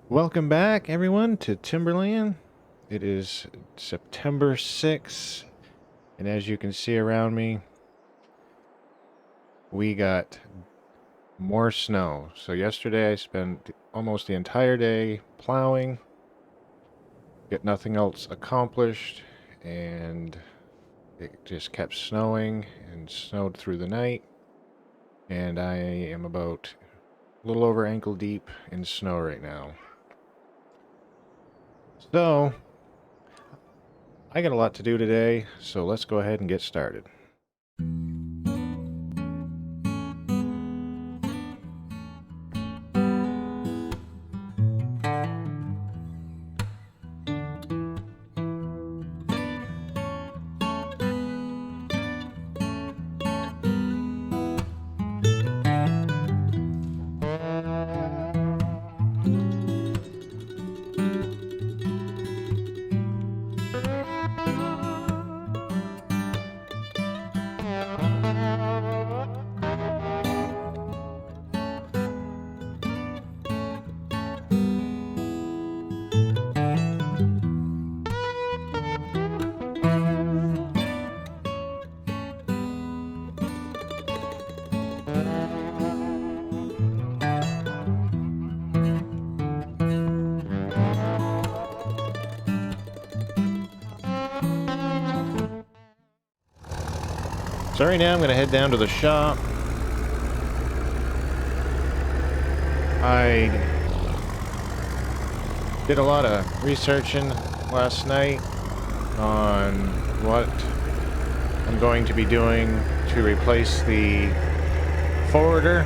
Welcome back, everyone, to Timberland. It is September 6th, and as you can see around me, we got more snow. So yesterday I spent almost the entire day plowing, get nothing else accomplished, and it just kept snowing and snowed through the night, and I am about a little over ankle deep in snow right now. So, I got a lot to do today, so let's go ahead and get started. So right now I'm going to head down to the shop. I did a lot of researching last night on what I'm going to be doing to replace the forwarder.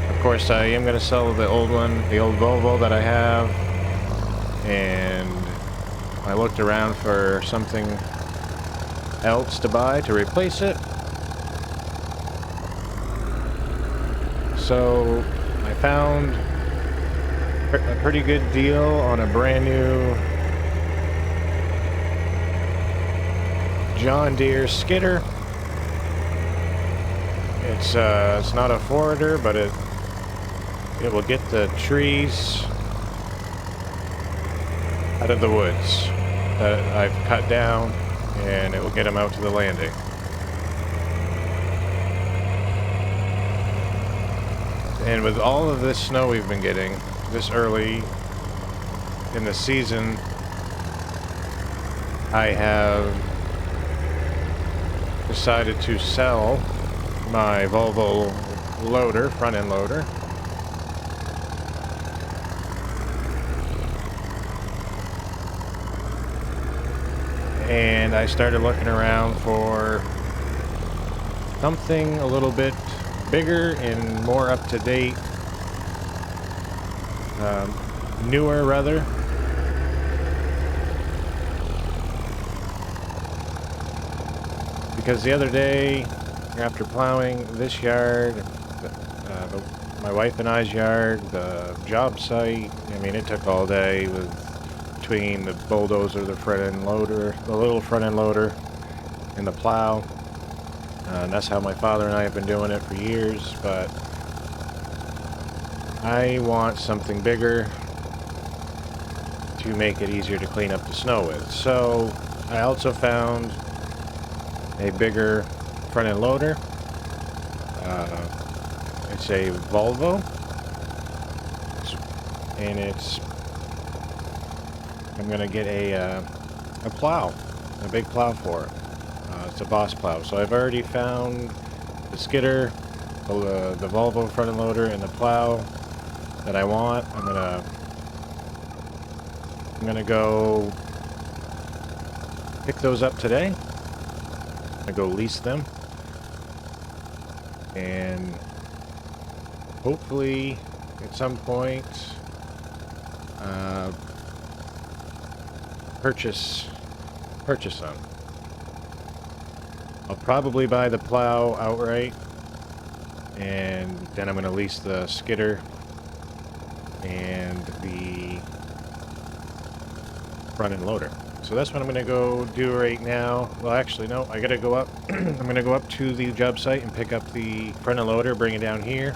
Of course, I am going to sell the old one, the old Volvo that I have, and I looked around for something else to buy to replace it. So I found a pretty good deal on a brand new John Deere skidder. It's not a forwarder, but it will get the trees out of the woods that I've cut down, and it will get them out to the landing. And with all of this snow we've been getting this early in the season, I have decided to sell my Volvo loader, front end loader. And I started looking around for something a little bit bigger and more up to date, newer rather. Because the other day, after plowing this yard, my wife and I's yard, the job site, I mean, it took all day between the bulldozer, the front end loader, the little front end loader, and the plow. And that's how my father and I have been doing it for years, but I want something bigger to make it easier to clean up the snow with. So I also found a bigger front end loader. It's a Volvo, and I'm gonna get a plow, a big plow for it. It's a Boss plow. So I've already found the skidder, the Volvo front end loader, and the plow that I want. I'm gonna go pick those up today. I'm gonna go lease them, and hopefully at some point purchase them. I'll probably buy the plow outright, and then I'm going to lease the skidder and the front end loader. So that's what I'm going to go do right now. Well, actually, no, I got to go up. I'm going to go up to the job site and pick up the front end loader, bring it down here.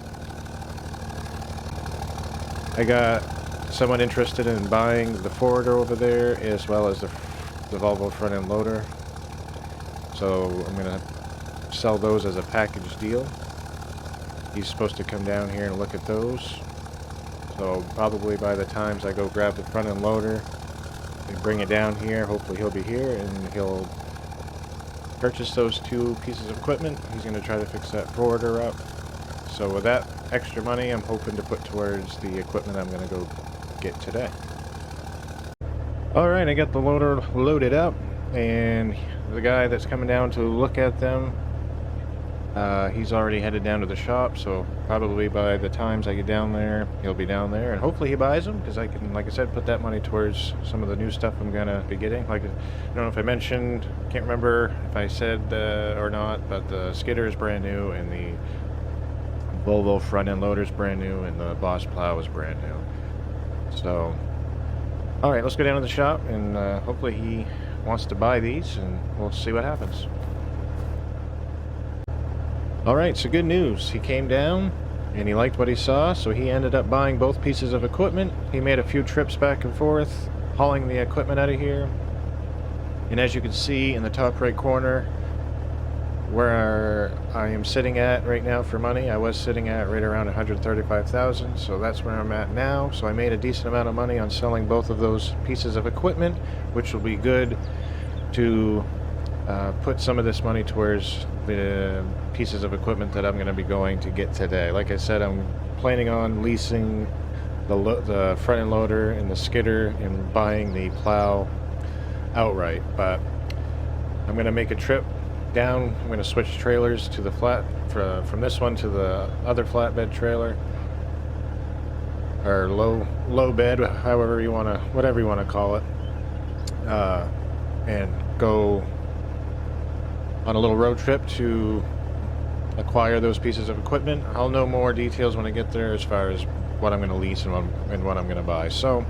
I got someone interested in buying the forwarder over there as well as the Volvo front end loader. So I'm going to sell those as a package deal. He's supposed to come down here and look at those. So probably by the times I go grab the front end loader and bring it down here, hopefully he'll be here and he'll purchase those 2 pieces of equipment. He's going to try to fix that forwarder up. So with that extra money, I'm hoping to put towards the equipment I'm going to go get today. Alright, I got the loader loaded up, and the guy that's coming down to look at them, he's already headed down to the shop, so probably by the times I get down there, he'll be down there, and hopefully he buys them, because I can, like I said, put that money towards some of the new stuff I'm going to be getting. Like, I don't know if I mentioned, can't remember if I said or not, but the skidder is brand new, and the Volvo front end loader is brand new, and the Boss plow is brand new. So, alright, let's go down to the shop, and hopefully he wants to buy these, and we'll see what happens. Alright, so good news. He came down, and he liked what he saw, so he ended up buying both pieces of equipment. He made a few trips back and forth, hauling the equipment out of here. And as you can see in the top right corner, where I am sitting at right now for money, I was sitting at right around 135,000, so that's where I'm at now. So I made a decent amount of money on selling both of those pieces of equipment, which will be good to put some of this money towards the pieces of equipment that I'm going to be going to get today. Like I said, I'm planning on leasing the front end loader and the skidder and buying the plow outright, but I'm going to make a trip down. I'm going to switch trailers to the from this one to the other flatbed trailer, or low bed, however you want to, whatever you want to call it, and go on a little road trip to acquire those pieces of equipment. I'll know more details when I get there as far as what I'm going to lease and what I'm going to buy. So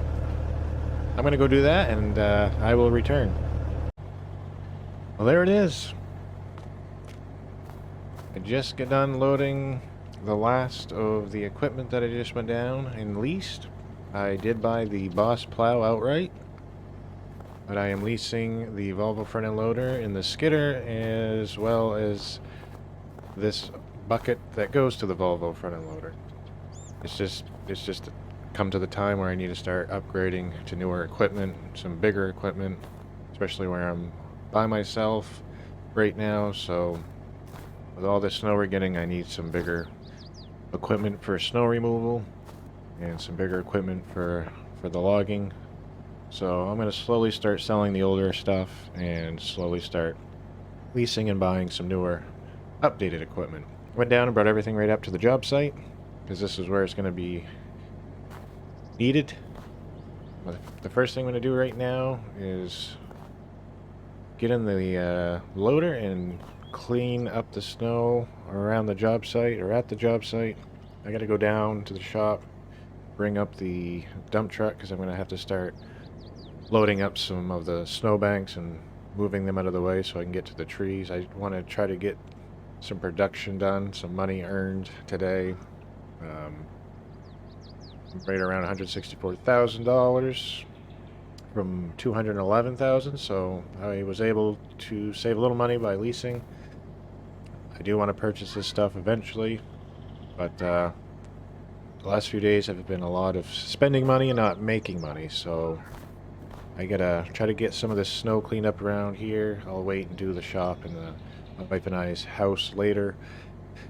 I'm going to go do that, and I will return. Well, there it is. I just got done loading the last of the equipment that I just went down and leased. I did buy the Boss plow outright, but I am leasing the Volvo front end loader and the skidder, as well as this bucket that goes to the Volvo front end loader. It's just come to the time where I need to start upgrading to newer equipment, some bigger equipment, especially where I'm by myself right now. So with all the snow we're getting, I need some bigger equipment for snow removal and some bigger equipment for the logging. So I'm going to slowly start selling the older stuff and slowly start leasing and buying some newer, updated equipment. Went down and brought everything right up to the job site, because this is where it's going to be needed. The first thing I'm going to do right now is get in the loader and clean up the snow around the job site, or at the job site. I got to go down to the shop, bring up the dump truck, because I'm going to have to start loading up some of the snow banks and moving them out of the way so I can get to the trees. I want to try to get some production done, some money earned today. Right around $164,000 from $211,000, so I was able to save a little money by leasing. I do want to purchase this stuff eventually, but the last few days have been a lot of spending money and not making money, so I gotta try to get some of this snow cleaned up around here. I'll wait and do the shop and my wife and I's house later.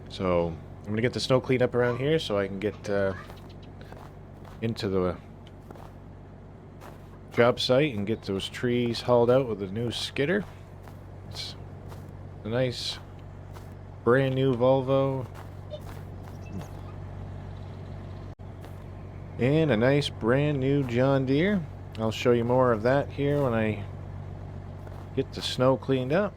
So I'm gonna get the snow cleaned up around here so I can get into the job site and get those trees hauled out with the new skidder. It's a nice brand new Volvo and a nice brand new John Deere. I'll show you more of that here when I get the snow cleaned up.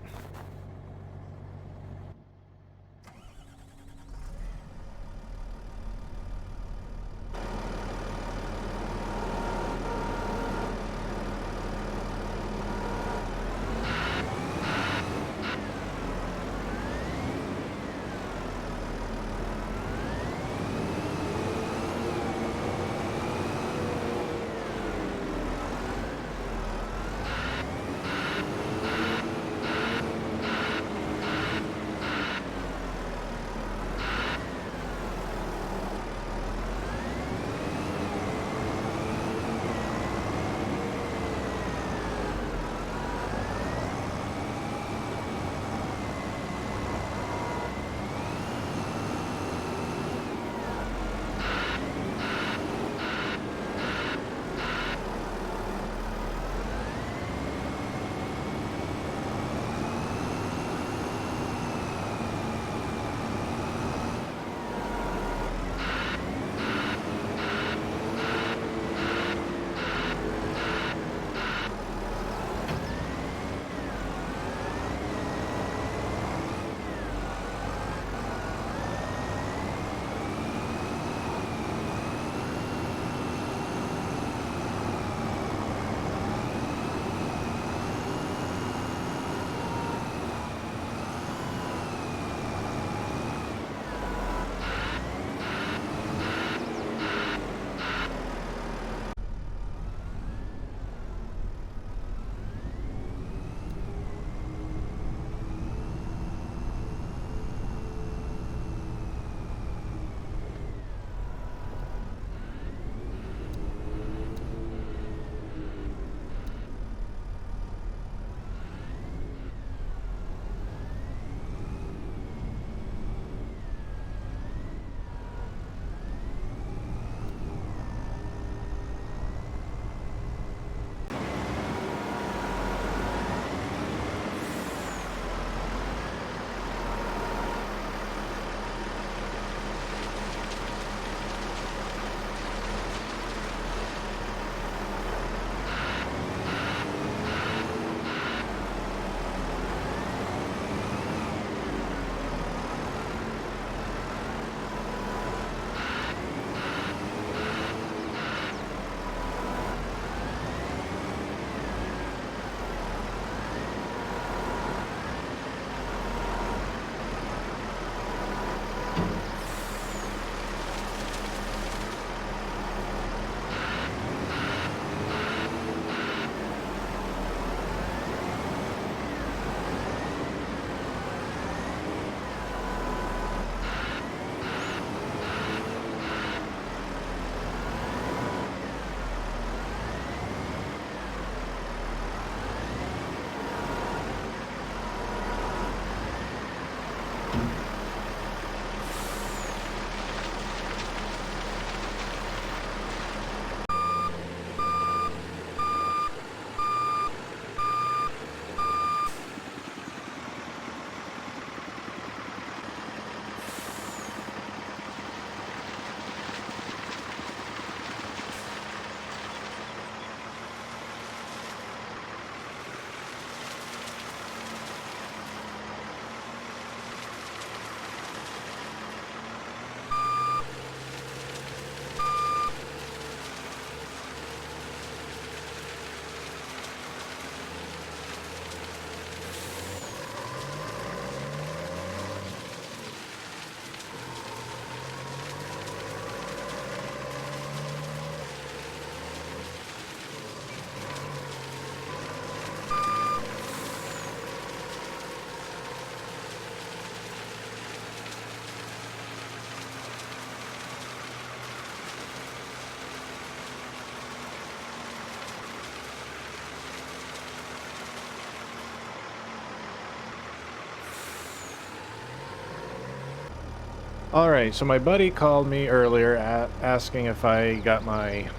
Alright, so my buddy called me earlier asking if I got my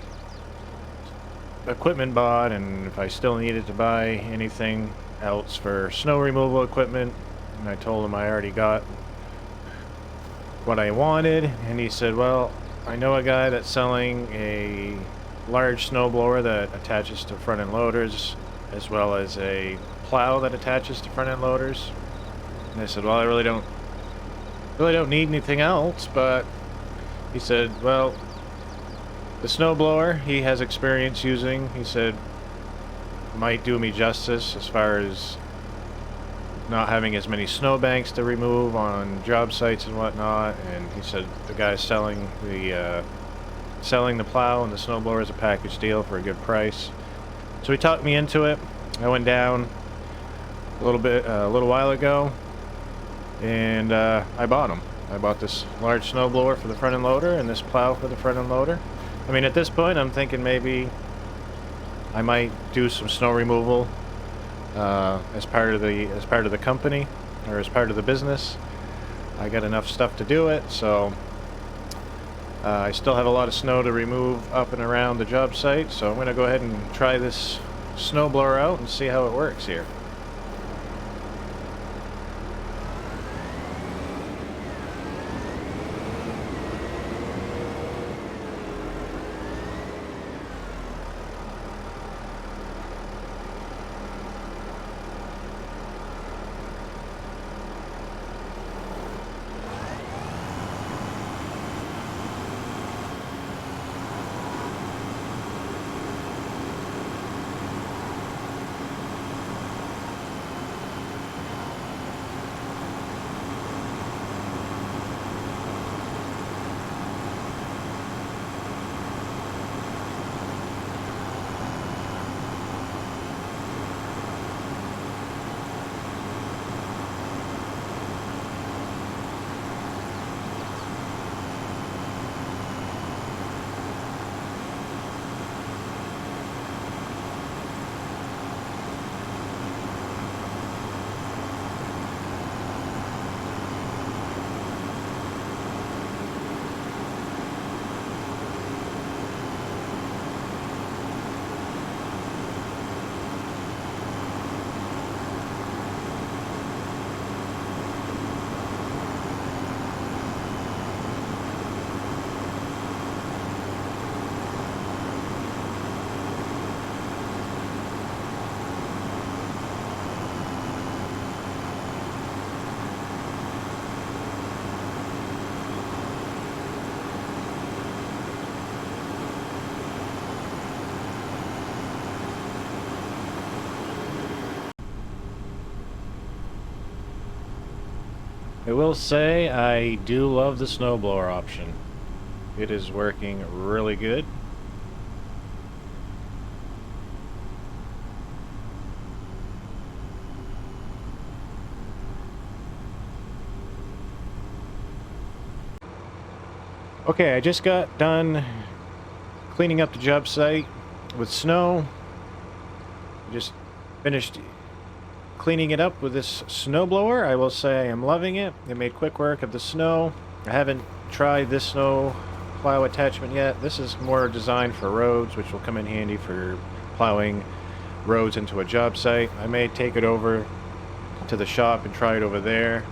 equipment bought and if I still needed to buy anything else for snow removal equipment. And I told him I already got what I wanted, and he said, well, I know a guy that's selling a large snowblower that attaches to front end loaders, as well as a plow that attaches to front end loaders. And I said, well, I really don't need anything else, but he said, well, the snowblower he has experience using, he said, might do me justice as far as not having as many snowbanks to remove on job sites and whatnot. And he said the guy's selling the plow and the snowblower as a package deal for a good price. So he talked me into it. I went down a little while ago, and I bought them. I bought this large snowblower for the front end loader and this plow for the front end loader. I mean, at this point, I'm thinking maybe I might do some snow removal as part of the company, or as part of the business. I got enough stuff to do it, so I still have a lot of snow to remove up and around the job site, so I'm going to go ahead and try this snowblower out and see how it works here. I will say I do love the snowblower option. It is working really good. Okay, I just got done cleaning up the job site with snow. Just finished cleaning it up with this snowblower. I will say I am loving it. It made quick work of the snow. I haven't tried this snow plow attachment yet. This is more designed for roads, which will come in handy for plowing roads into a job site. I may take it over to the shop and try it over there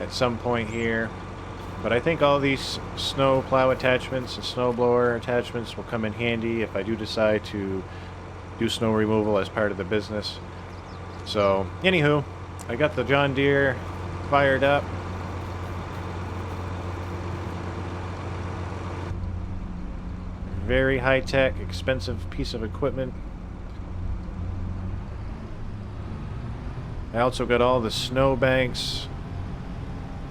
at some point here. But I think all these snow plow attachments and snowblower attachments will come in handy if I do decide to do snow removal as part of the business. So, anywho, I got the John Deere fired up. Very high-tech, expensive piece of equipment. I also got all the snow banks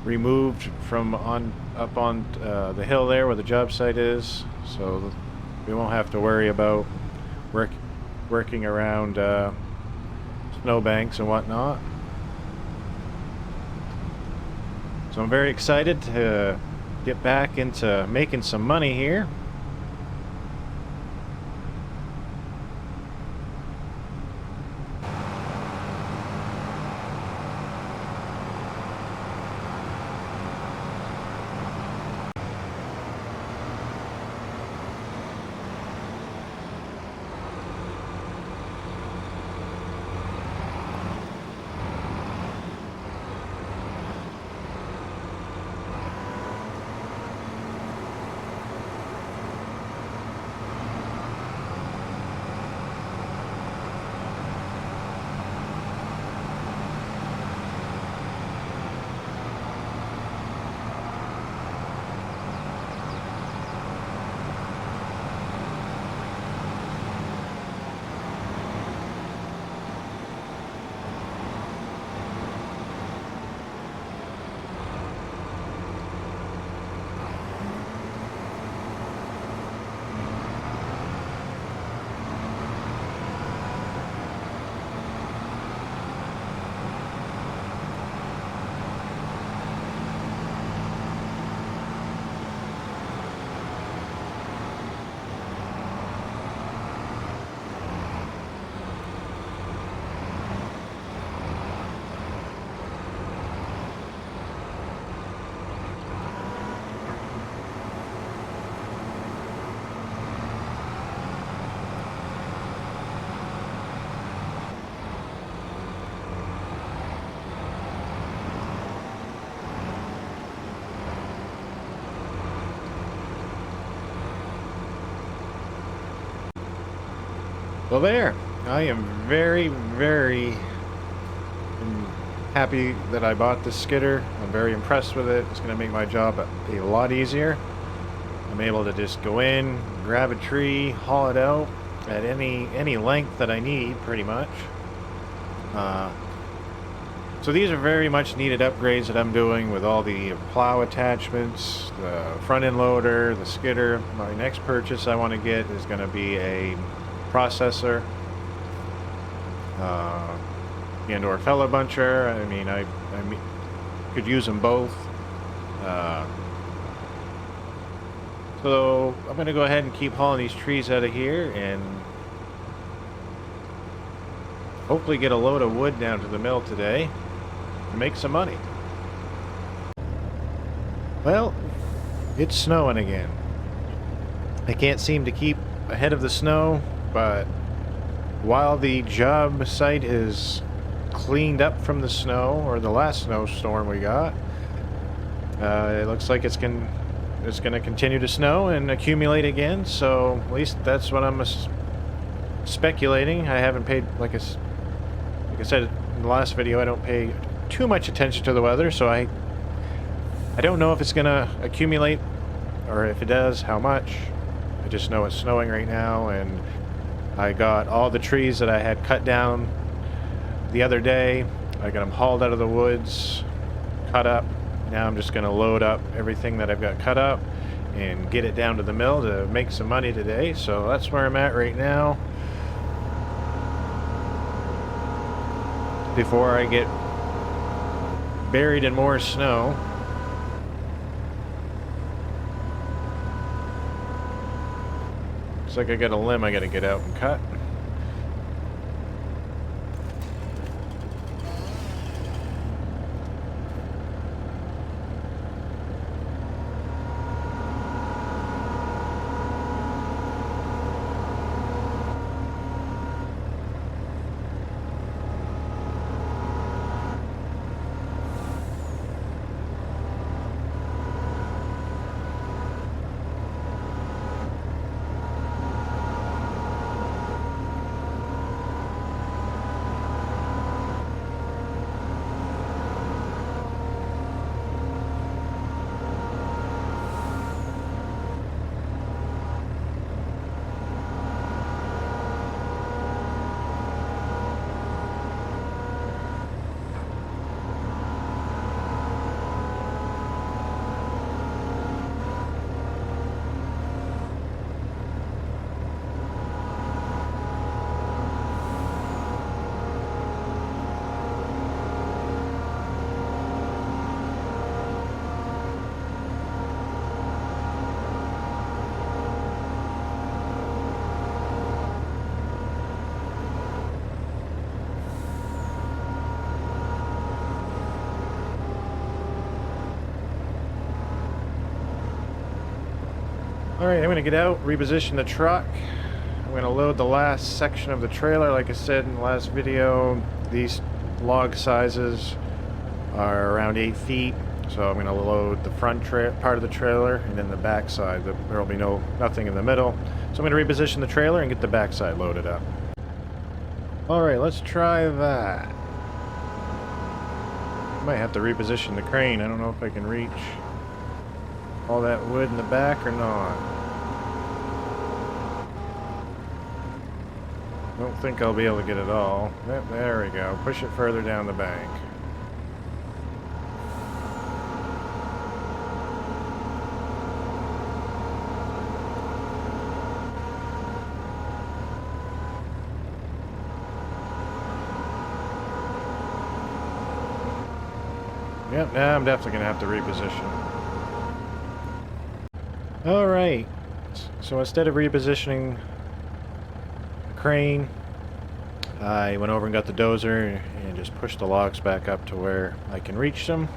removed from up on the hill there where the job site is, so we won't have to worry about working around snowbanks and whatnot. So I'm very excited to get back into making some money here. Well, there. I am very, very happy that I bought this skidder. I'm very impressed with it. It's going to make my job a lot easier. I'm able to just go in, grab a tree, haul it out at any length that I need, pretty much. So these are very much needed upgrades that I'm doing with all the plow attachments, the front end loader, the skidder. My next purchase I want to get is going to be a processor and or fellow buncher. I mean, I could use them both. So I'm going to go ahead and keep hauling these trees out of here and hopefully get a load of wood down to the mill today and make some money. Well, it's snowing again. I can't seem to keep ahead of the snow, but while the job site is cleaned up from the snow, or the last snowstorm we got, it looks like it's going to continue to snow and accumulate again, so at least that's what I'm speculating. I haven't paid, like I said in the last video, I don't pay too much attention to the weather, so I don't know if it's going to accumulate, or if it does, how much. I just know it's snowing right now, and I got all the trees that I had cut down the other day. I got them hauled out of the woods, cut up. Now I'm just going to load up everything that I've got cut up and get it down to the mill to make some money today. So that's where I'm at right now, before I get buried in more snow. Looks like I got a limb I got to get out and cut. Alright, I'm going to get out, reposition the truck. I'm going to load the last section of the trailer. Like I said in the last video, these log sizes are around 8 feet. So I'm going to load the front part of the trailer and then the back side. There will be nothing in the middle. So I'm going to reposition the trailer and get the back side loaded up. Alright, let's try that. I might have to reposition the crane. I don't know if I can reach all that wood in the back or not. Don't think I'll be able to get it all. Yep, there we go. Push it further down the bank. Yep, now I'm definitely going to have to reposition. Alright, so instead of repositioning the crane, I went over and got the dozer and just pushed the logs back up to where I can reach them.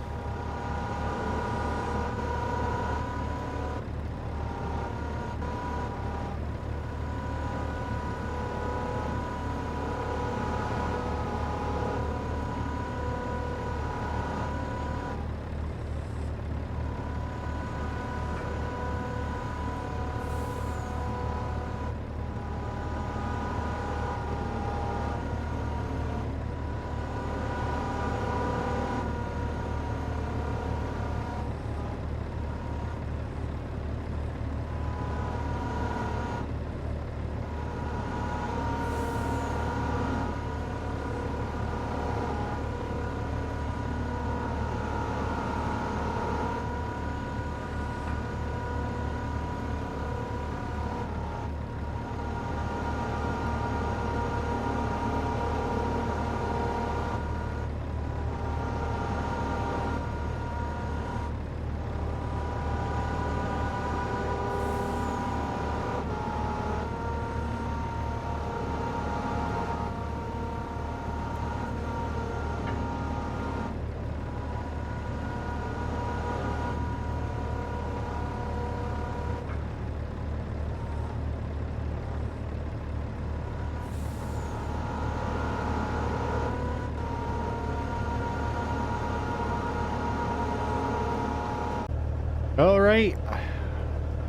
right,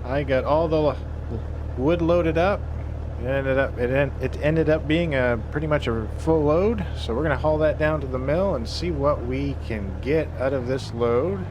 I got all the wood loaded up. It ended up being pretty much a full load, so we're gonna haul that down to the mill and see what we can get out of this load.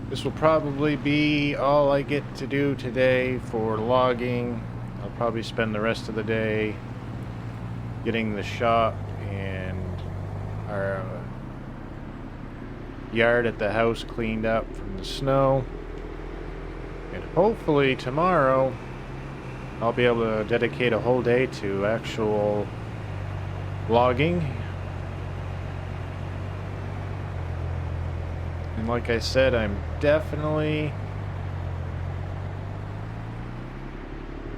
This will probably be all I get to do today for logging. I'll probably spend the rest of the day getting the shop and our yard at the house cleaned up from the snow. And hopefully tomorrow I'll be able to dedicate a whole day to actual logging. And like I said, I'm definitely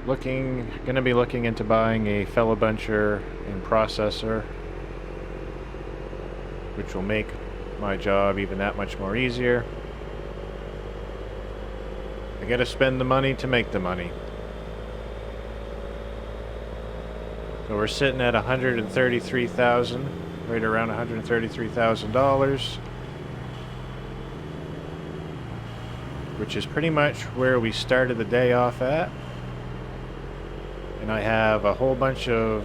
gonna be looking into buying a fellow buncher and processor, which will make my job even that much more easier. I gotta spend the money to make the money. So we're sitting at $133,000, right around $133,000. Which is pretty much where we started the day off at. And I have a whole bunch of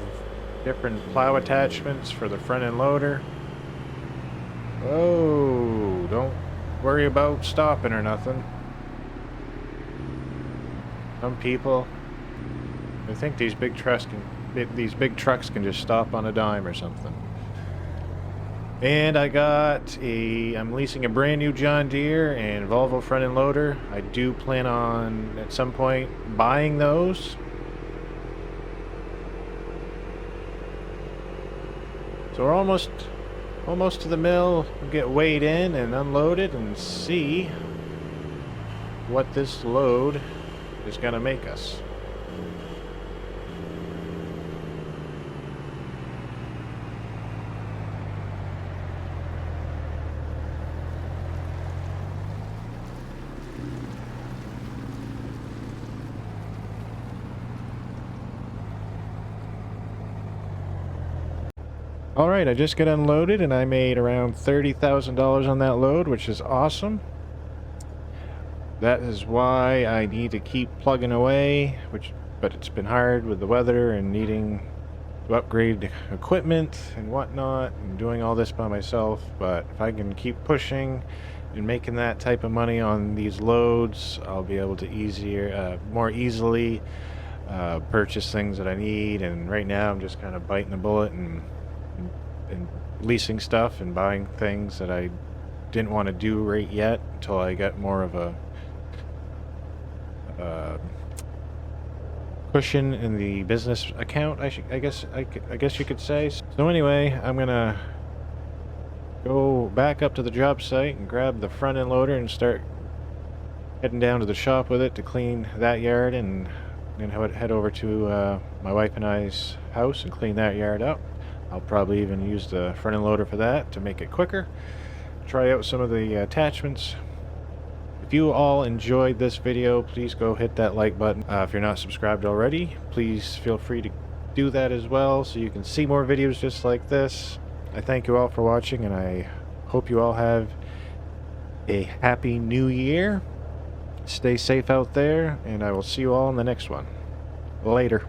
different plow attachments for the front end loader. Oh, don't worry about stopping or nothing. Some people, I think these big trucks can just stop on a dime or something. And I'm leasing a brand new John Deere and Volvo front end loader. I do plan on at some point buying those. So we're almost to the mill. We'll get weighed in and unloaded and see what this load is gonna make us. Alright, I just got unloaded and I made around $30,000 on that load, which is awesome. That is why I need to keep plugging away, but it's been hard with the weather and needing to upgrade equipment and whatnot and doing all this by myself. But if I can keep pushing and making that type of money on these loads, I'll be able to more easily purchase things that I need. And right now I'm just kind of biting the bullet and leasing stuff and buying things that I didn't want to do right yet until I got more of a cushion in the business account. I guess you could say. So anyway, I'm gonna go back up to the job site and grab the front end loader and start heading down to the shop with it to clean that yard, and then head over to my wife and I's house and clean that yard up. I'll probably even use the front end loader for that to make it quicker. Try out some of the attachments. If you all enjoyed this video, please go hit that like button. If you're not subscribed already, please feel free to do that as well so you can see more videos just like this. I thank you all for watching, and I hope you all have a happy new year. Stay safe out there, and I will see you all in the next one. Later.